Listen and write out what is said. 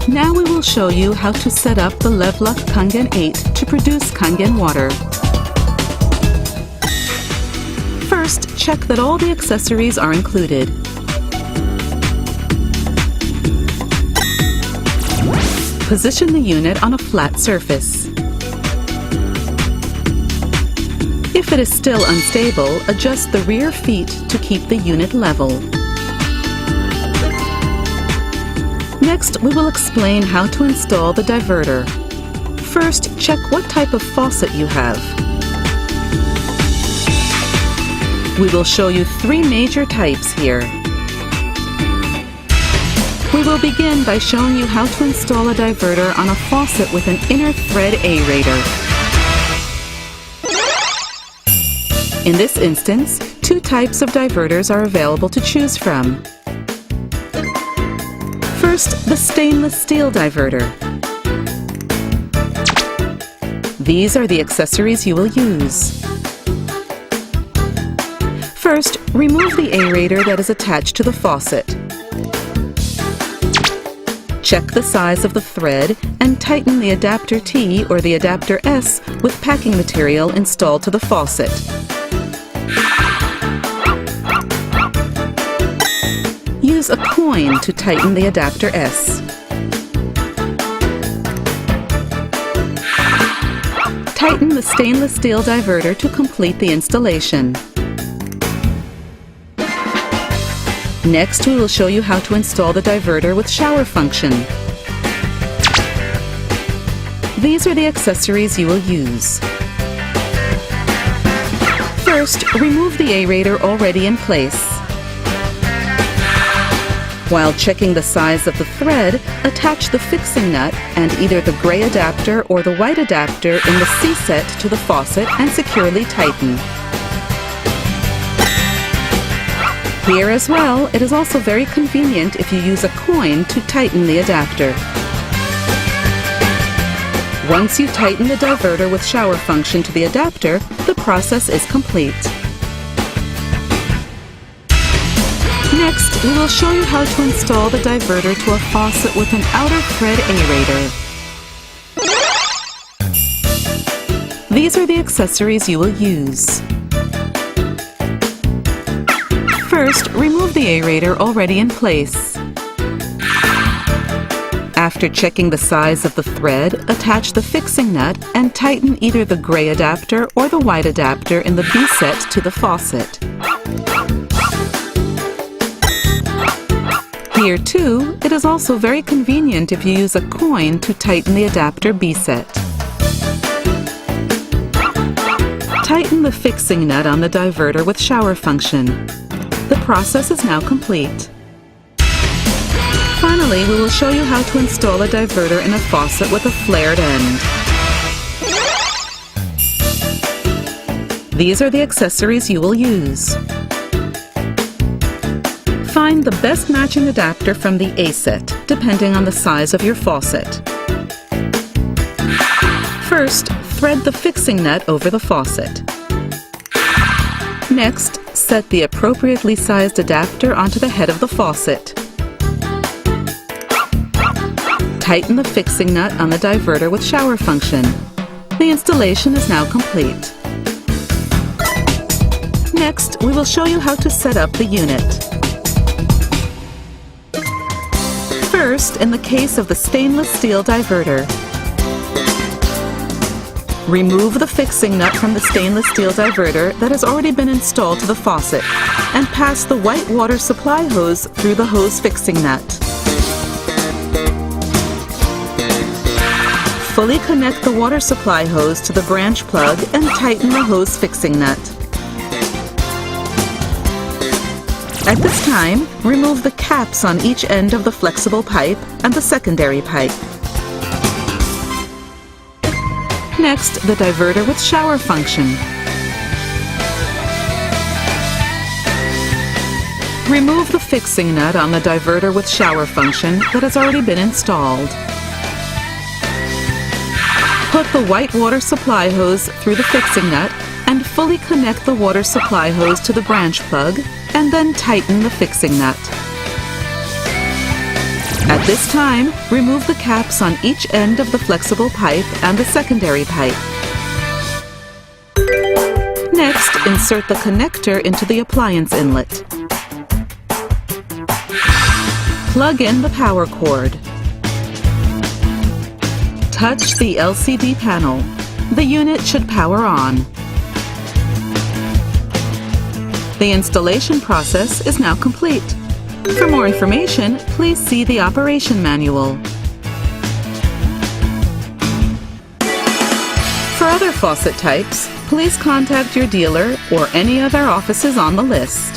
Now we will show you how to set up the 𝗪𝗏𝗪 Kangen 8 to produce Kangen water. First, check that all the accessories are included. Position the unit on a flat surface. If it is still unstable, adjust the rear feet to keep the unit level. Next, we will explain how to install the diverter. First, check what type of faucet you have. We will show you 3 major types here. We will begin by showing you how to install a diverter on a faucet with an inner thread aerator. In this instance, 2 types of diverters are available to choose from. First, the stainless steel diverter. These are the accessories you will use. First, remove the aerator that is attached to the faucet. Check the size of the thread and tighten the adapter T or the adapter S with packing material installed to the faucet. Use a coin to tighten the adapter S. Tighten the stainless steel diverter to complete the installation. Next, we will show you how to install the diverter with shower function. These are the accessories you will use. First, remove the aerator already in place. While checking the size of the thread, attach the fixing nut and either the gray adapter or the white adapter in the C set to the faucet and securely tighten. Here as well, it is also very convenient if you use a coin to tighten the adapter. Once you tighten the diverter with shower function to the adapter, the process is complete. Next, we will show you how to install the diverter to a faucet with an outer thread aerator. These are the accessories you will use. First, remove the aerator already in place. After checking the size of the thread, attach the fixing nut and tighten either the gray adapter or the white adapter in the B set to the faucet. Here too, it is also very convenient if you use a coin to tighten the adapter B set. Tighten the fixing nut on the diverter with shower function. The process is now complete. Finally, we will show you how to install a diverter in a faucet with a flared end. These are the accessories you will use. Find the best matching adapter from the A set, depending on the size of your faucet. First, thread the fixing nut over the faucet. Next, set the appropriately sized adapter onto the head of the faucet. Tighten the fixing nut on the diverter with shower function. The installation is now complete. Next, we will show you how to set up the unit. First, in the case of the stainless steel diverter, remove the fixing nut from the stainless steel diverter that has already been installed to the faucet and pass the white water supply hose through the hose fixing nut. Fully connect the water supply hose to the branch plug and tighten the hose fixing nut. At this time, remove the caps on each end of the flexible pipe and the secondary pipe. Next, the diverter with shower function. Remove the fixing nut on the diverter with shower function that has already been installed. Put the white water supply hose through the fixing nut and fully connect the water supply hose to the branch plug, and then tighten the fixing nut. At this time, remove the caps on each end of the flexible pipe and the secondary pipe. Next, insert the connector into the appliance inlet. Plug in the power cord. Touch the LCD panel. The unit should power on. The installation process is now complete. For more information, please see the operation manual. For other faucet types, please contact your dealer or any other offices on the list.